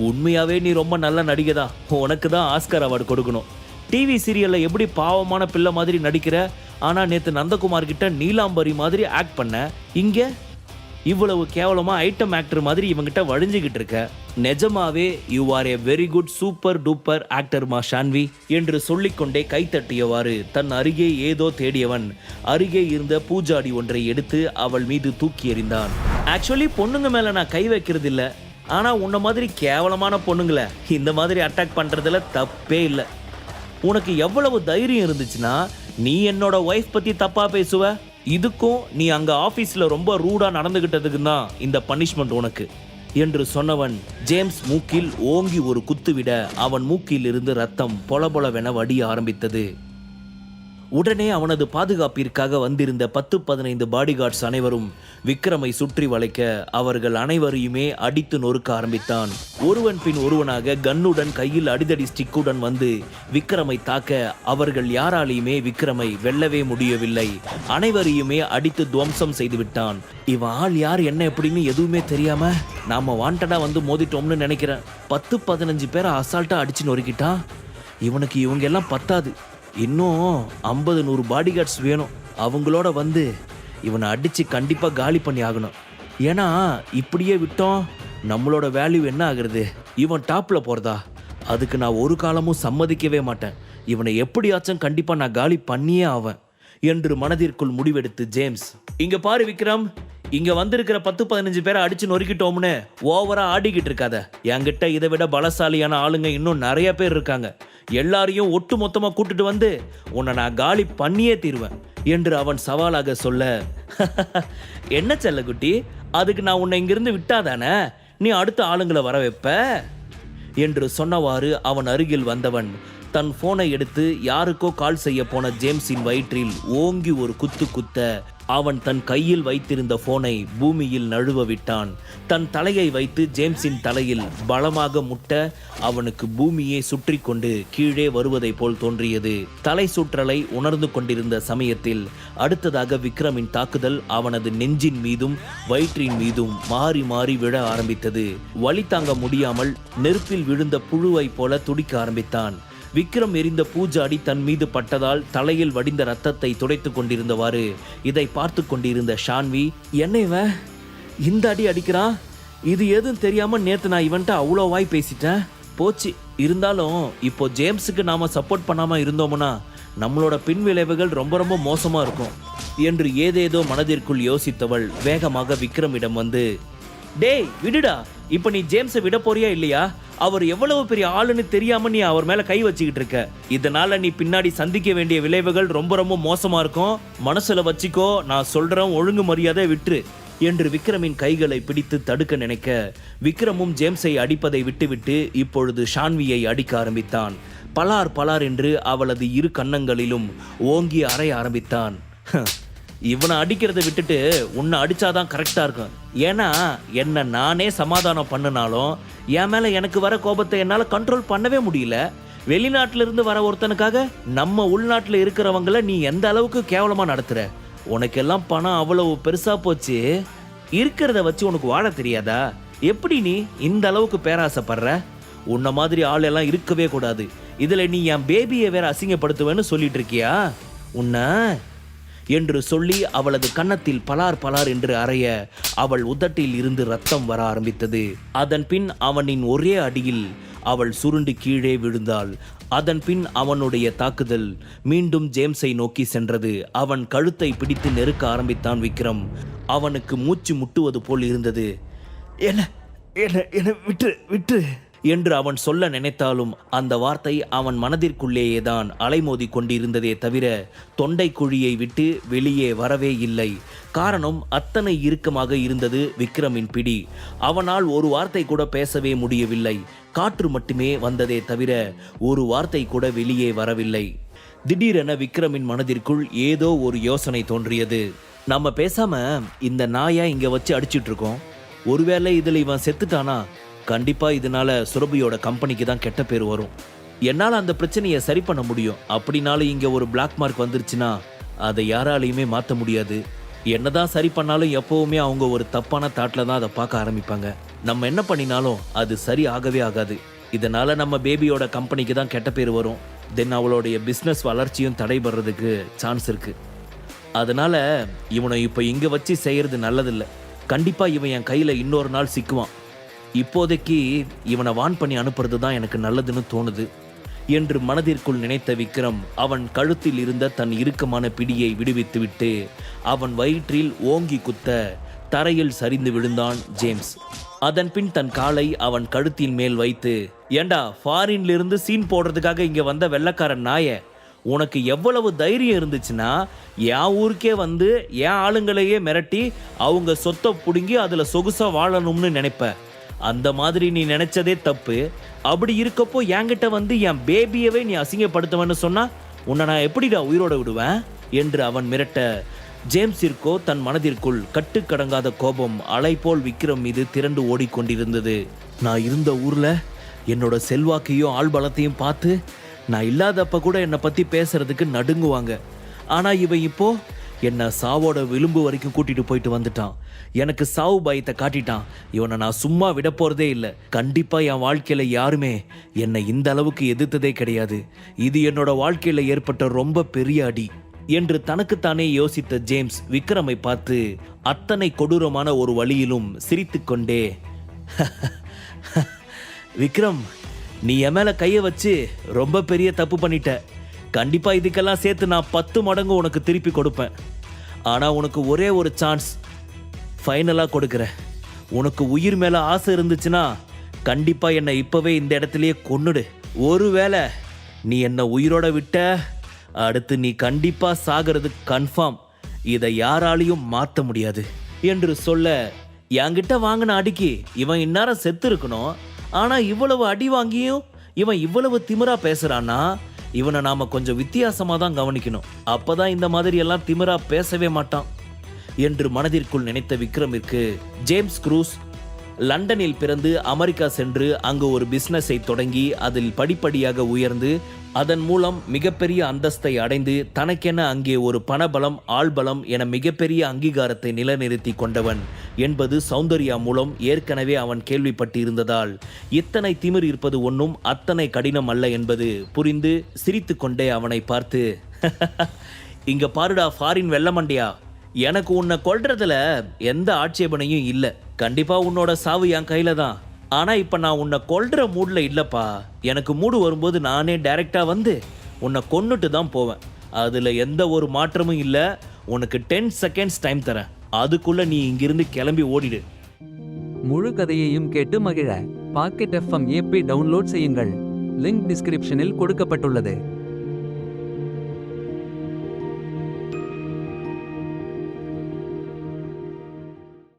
உண்மையாவே நீ ரொம்ப நல்ல நடிகை தான். உனக்கு தான் ஆஸ்கர் அவார்டு கொடுக்கணும். டிவி சீரியல்ல எப்படி பாவமான பிள்ளை மாதிரி நடிக்கிற, ஆனா நேத்து நந்தகுமார் கிட்ட நீலாம்பரி மாதிரி ஆக்ட் பண்ண, இங்க இவ்வளவு கேவலமா ஐட்டம் ஆக்டர் மாதிரி இவங்கிட்ட வழிஞ்சுகிட்டு இருக்க. நிஜமாவே you R A very good super duper actor மா ஷான்வி என்று சொல்லிக்கொண்டே கைத்தட்டியவாறு தன் அருகே ஏதோ தேடியவன் அருகே இருந்த பூஜாடி ஒன்றை எடுத்து அவள் மீது தூக்கி எறிந்தான். ஆக்சுவலி பொண்ணுங்க மேல நான் கை வைக்கிறது இல்ல, ஆனா உன்ன மாதிரி கேவலமான பொண்ணுங்களை இந்த மாதிரி அட்டாக் பண்றதுல தப்பே இல்லை. உனக்கு எவ்வளவு தைரியம் இருந்துச்சுன்னா நீ என்னோட ஒய்ஃப் பத்தி தப்பா பேசுவ? இதுக்கும் நீ அங்க ஆபீஸ்ல ரொம்ப ரூடா நடந்துகிட்டதுக்கு தான் இந்த பனிஷ்மெண்ட் உனக்கு என்று சொன்னவன் ஜேம்ஸ் மூக்கில் ஓங்கி ஒரு குத்துவிட அவன் மூக்கில் இருந்து ரத்தம் பொலபொலவென வடிய ஆரம்பித்தது. உடனே அவனது பாதுகாப்பிற்காக வந்திருந்த 10-15 பாடிகார்ட்ஸ் அனைவரும் விக்ரமை சுற்றி வளைக்க அவர்கள் அனைவரையுமே அடித்து நொறுக்க ஆரம்பித்தான். ஒருவன் பின் ஒருவனாக கன்னுடன் கையில் அடிதடி ஸ்டிக்குடன் வந்து விக்ரமை தாக்க அவர்கள் யாராலையுமே விக்ரமை வெல்லவே முடியவில்லை. அனைவரையுமே அடித்து துவம்சம் செய்து விட்டான். இவன் ஆள் யார் என்ன எப்படின்னு எதுவுமே தெரியாம நாம வாண்டடா வந்து மோதிட்டோம்னு நினைக்கிறேன். 10-15 பேரை அசால்ட்டா அடிச்சு நொறுக்கிட்டான். இவனுக்கு இவங்க எல்லாம் பத்தாது, இன்னும் 50-100 பாடிகார்ட்ஸ் வேணும். அவங்களோட வந்து இவனை அடித்து கண்டிப்பாக காலி பண்ணி ஆகணும். ஏன்னா இப்படியே விட்டோம் நம்மளோட வேல்யூ என்ன ஆகுறது? இவன் டாப்பில் போகிறதா? அதுக்கு நான் ஒரு காலமும் சம்மதிக்கவே மாட்டேன். இவனை எப்படியாச்சும் கண்டிப்பாக நான் காலி பண்ணியே ஆவேன் என்று மனதிற்குள் முடிவெடுத்து ஜேம்ஸ், இங்கே பாரு விக்ரம், இங்க வந்திருக்கிற 10-15 பேரை அடிச்சு நொறுக்கிட்டோம்னு ஓவரா ஆடிக்கிட்டு இருக்காத. என்கிட்ட இதை விட பலசாலியான ஆளுங்க இன்னும் நிறைய பேர் இருக்காங்க. எல்லாரையும் ஒட்டு மொத்தமா கூட்டிட்டு வந்து உன்னை நான் காலி பண்ணியே தீருவேன் என்று அவன் சவாலாக சொல்ல, என்ன செல்லக்குட்டி, அதுக்கு நான் உன்னை இங்கிருந்து விட்டாதானே நீ அடுத்த ஆளுங்களை வர வைப்ப என்று சொன்னவாறு அவன் அருகில் வந்தவன் தன் போனை எடுத்து யாருக்கோ கால் செய்ய போன ஜேம்ஸின் வயிற்றில் ஓங்கி ஒரு குத்து குத்த அவன் தன் கையில் வைத்திருந்த போனை பூமியில் நழுவ விட்டான். தன் தலையை வைத்து ஜேம்ஸின் தலையில் பலமாக முட்ட அவனுக்கு பூமியை சுற்றி கொண்டு கீழே வருவதை போல் தோன்றியது. தலை சுற்றலை உணர்ந்து கொண்டிருந்த சமயத்தில் அடுத்ததாக விக்ரமின் தாக்குதல் அவனது நெஞ்சின் மீதும் வயிற்றின் மீதும் மாறி மாறி விழ ஆரம்பித்தது. வலி தாங்க முடியாமல் நெருப்பில் விழுந்த புழுவை போல துடிக்க ஆரம்பித்தான். விக்ரம் எரிந்த பூஜாடி தன் மீது பட்டதால் தலையில் வடிந்த ரத்தத்தை துடைத்து கொண்டிருந்தவாறு இதை பார்த்து கொண்டிருந்த ஷான்வி, என்ன இவன் இந்த அடி அடிக்கிறான்? இது எதுவும் தெரியாம நேத்து நான் இவன்ட்ட அவ்வளோ வாய் பேசிட்டேன். போச்சு. இருந்தாலும் இப்போ ஜேம்ஸுக்கு நாம சப்போர்ட் பண்ணாம இருந்தோம்னா நம்மளோட பின் விளைவுகள் ரொம்ப ரொம்ப மோசமா இருக்கும் என்று ஏதேதோ மனதிற்குள் யோசித்தவள் வேகமாக விக்ரமிடம் வந்து, டேய் விடுடா, இப்போ நீ ஜேம்ஸை விட போறியா இல்லையா? அவர் எவ்வளவு பெரிய ஆளுன்னு தெரியாம நீ அவர் மேல கை வச்சுக்கிட்டு இருக்க. இதனால நீ பின்னாடி சந்திக்க வேண்டிய விளைவுகள் ரொம்ப ரொம்ப மோசமா இருக்கும். மனசுல வச்சுக்கோ, நான் சொல்றேன், ஒழுங்கு மரியாதை விட்டுரு என்று விக்ரமின் கைகளை பிடித்து தடுக்க நினைக்க விக்ரமும் ஜேம்ஸை அடிப்பதை விட்டுவிட்டு இப்பொழுது ஷான்வியை அடிக்க ஆரம்பித்தான். பலார் பலார் என்று அவளது இரு கன்னங்களிலும் ஓங்கி அறைய ஆரம்பித்தான். இவனை அடிக்கிறத விட்டுட்டு உன்னை அடிச்சாதான் கரெக்டா இருக்கும். ஏன்னா என்ன நானே சமாதானம் பண்ணினாலும் என் மேல எனக்கு வர கோபத்தை என்னால கண்ட்ரோல் பண்ணவே முடியல. வெளிநாட்டுல இருந்து வர ஒருத்தனுக்காக நம்ம உள்நாட்டுல இருக்கிறவங்கள நீ எந்த அளவுக்கு கேவலமா நடத்துற? உனக்கெல்லாம் பணம் அவ்வளவு பெருசா போச்சு, இருக்கிறத வச்சு உனக்கு வாழ தெரியாதா? எப்படி நீ இந்த அளவுக்கு பேராசைப்படுற? உன்ன மாதிரி ஆள் எல்லாம் இருக்கவே கூடாது. இதுல நீ என் பேபியை வேற அசிங்கப்படுத்துவேன்னு சொல்லிட்டு இருக்கியா? உன்ன என்று சொல்லி அவளது கன்னத்தில் பலார் பலார் என்று அறைய அவள் உதட்டில் இருந்து ரத்தம் வர ஆரம்பித்தது. அதன் பின் அவனின் ஒரே அடியில் அவள் சுருண்டு கீழே விழுந்தாள். அதன் பின் அவனுடைய தாக்குதல் மீண்டும் ஜேம்ஸை நோக்கி சென்றது. அவன் கழுத்தை பிடித்து நெருக்க ஆரம்பித்தான் விக்ரம். அவனுக்கு மூச்சு முட்டுவது போல் இருந்தது. என்ன என்ன என்ன விட்டு விட்டு என்று அவன் சொல்ல நினைத்தாலும் அந்த வார்த்தை அவன் மனதிற்குள்ளேயே தான் அலைமோதி கொண்டிருந்ததே தவிர தொண்டை குழியை விட்டு வெளியே வரவே இல்லை. காரணம், அத்தனை இறுக்கமாக இருந்தது விக்ரமின் பிடி. அவனால் ஒரு வார்த்தை கூட பேசவே முடியவில்லை. காற்று மட்டுமே வந்ததே தவிர ஒரு வார்த்தை கூட வெளியே வரவில்லை. திடீரென விக்ரமின் மனதிற்குள் ஏதோ ஒரு யோசனை தோன்றியது. நம்ம பேசாம இந்த நாயை இங்க வச்சு அடிச்சிட்டு இருக்கோம். ஒருவேளை இதுல இவன் செத்துட்டானா கண்டிப்பா இதனால சுரபியோட கம்பெனிக்கு தான் கெட்ட பேர் வரும். என்னால் அந்த பிரச்சனையை சரி பண்ண முடியும். அப்படினாலும் இங்க ஒரு பிளாக் மார்க் வந்துருச்சுன்னா அதை யாராலையுமே மாற்ற முடியாது. என்னதான் சரி பண்ணாலும் எப்பவுமே அவங்க ஒரு தப்பான தாட்ல தான் அதை பார்க்க ஆரம்பிப்பாங்க. நம்ம என்ன பண்ணினாலும் அது சரி ஆகவே ஆகாது. இதனால நம்ம பேபியோட கம்பெனிக்கு தான் கெட்ட பேர் வரும். தென் அவளுடைய பிஸ்னஸ் வளர்ச்சியும் தடைபடுறதுக்கு சான்ஸ் இருக்கு. அதனால இவனை இப்போ இங்கே வச்சு செய்யறது நல்லதில்ல. கண்டிப்பாக இவன் என் கையில் இன்னொரு நாள் சிக்குவான். இப்போதைக்கு இவனை வான் பண்ணி அனுப்புறது தான் எனக்கு நல்லதுன்னு தோணுது என்று மனதிற்குள் நினைத்த விக்ரம் அவன் கழுத்தில் இருந்த தன் இறுக்கமான பிடியை விடுவித்துவிட்டு அவன் வயிற்றில் ஓங்கி குத்த தரையில் சரிந்து விழுந்தான் ஜேம்ஸ். அதன் பின் தன் காலை அவன் கழுத்தின் மேல் வைத்து, ஏண்டா ஃபாரின்ல இருந்து சீன் போடுறதுக்காக இங்க வந்த வெள்ளக்காரன் நாய, உனக்கு எவ்வளவு தைரியம் இருந்துச்சுன்னா என் ஊருக்கே வந்து என் ஆளுங்களையே மிரட்டி அவங்க சொத்தை பிடுங்கி அதுல சொகுசா வாழணும்னு நினைப்ப. அந்த மாதிரி நீ நினைச்சதே தப்பு. அப்படி இருக்கப்போ என்கிட்ட வந்து என் பேபியவே நீ அசிங்கப்படுத்துவன்னு சொன்னா உன்னை நான் எப்படிடா உயிரோட விடுவேன் என்று அவன் மிரட்ட, ஜேம்ஸிற்கோ தன் மனதிற்குள் கட்டுக்கடங்காத கோபம் அலை போல் விக்ரம் மீது திரண்டு ஓடிக்கொண்டிருந்தது. நான் இருந்த ஊர்ல என்னோட செல்வாக்கையும் ஆள்பலத்தையும் பார்த்து நான் இல்லாதப்ப கூட என்னை பத்தி பேசுறதுக்கு நடுங்குவாங்க. ஆனா இவன் இப்போ என்னை சாவோட விளிம்பு வரைக்கும் கூட்டிட்டு போயிட்டு வந்துட்டான். எனக்கு சாவு பயத்தை காட்டிட்டான். இவனை நான் சும்மா விட போறதே இல்லை. கண்டிப்பா என் வாழ்க்கையில யாருமே என்னை இந்த அளவுக்கு எதிர்த்ததே கிடையாது. இது என்னோட வாழ்க்கையில ஏற்பட்ட ரொம்ப பெரிய அடி என்று தனக்குத்தானே யோசித்த ஜேம்ஸ் விக்ரமை பார்த்து அத்தனை கொடூரமான ஒரு வழியிலும் சிரித்துக்கொண்டே, விக்ரம், நீ என் மேல கையை வச்சு ரொம்ப பெரிய தப்பு பண்ணிட்ட. கண்டிப்பா இதுக்கெல்லாம் சேர்த்து நான் 10 மடங்கு உனக்கு திருப்பி கொடுப்பேன். ஆனா உனக்கு ஒரே ஒரு சான்ஸ் ஃபைனலா கொடுக்குறேன். உனக்கு உயிர் மேல ஆசை இருந்துச்சுன்னா கண்டிப்பா என்னை இப்பவே இந்த இடத்துலயே கொன்னுடு. ஒருவேளை நீ என்னை உயிரோட விட்ட அடுத்து நீ கண்டிப்பா சாகிறது கன்ஃபார்ம். இதை யாராலையும் மாற்ற முடியாது என்று சொல்ல, என்கிட்ட வாங்கின அடிக்கு இவன் இந்நேரம் செத்து இருக்கணும். ஆனா இவ்வளவு அடி வாங்கியும் இவன் இவ்வளவு திமிரா பேசுறான்னா இவனை நாம கொஞ்சம் வித்தியாசமா தான் கவனிக்கணும். அப்பதான் இந்த மாதிரி எல்லாம் திமிரா பேசவே மாட்டான் என்று மனதிற்குள் நினைத்த விக்ரமிற்கு ஜேம்ஸ் க்ரூஸ் லண்டனில் பிறந்து அமெரிக்கா சென்று அங்கு ஒரு பிசினஸை தொடங்கி அதில் படிப்படியாக உயர்ந்து அதன் மூலம் மிகப்பெரிய அந்தஸ்தை அடைந்து தனக்கென அங்கே ஒரு பணபலம் ஆள்பலம் என மிகப்பெரிய அங்கீகாரத்தை நிலைநிறுத்தி கொண்டவன் என்பது சௌந்தர்யா மூலம் ஏற்கனவே அவன் கேள்விப்பட்டு இருந்ததால் இத்தனை திமிர் இருப்பது ஒன்றும் அத்தனை கடினம் அல்ல என்பது புரிந்து சிரித்து கொண்டே அவனை பார்த்து, இங்க பாருடா ஃபாரின் வெள்ளமண்டியா, எனக்கு உன்னை கொல்றதுல எந்த ஆட்சேபனையும் இல்லை. கண்டிப்பா உன்னோட சாவு என் கையில தான். ஆனா இப்ப நான் உன்னை கொல்ற மூட்ல இல்லப்பா. எனக்கு மூடு வரும்போது நானே டைரக்டா வந்து உன்னை கொன்னுட்டு தான் போவேன். அதுல எந்த ஒரு மாற்றமும் இல்லை. உனக்கு 10 செகண்ட்ஸ் டைம் தரேன். அதுக்குள்ள நீ இங்கிருந்து கிளம்பி ஓடிடு. முழு கதையையும் கேட்டு மகிழ பாக்கெட் FM ஆப்பை டவுன்லோட் செய்யுங்கள். லிங்க் டிஸ்கிரிப்ஷனில் கொடுக்கப்பட்டுள்ளது.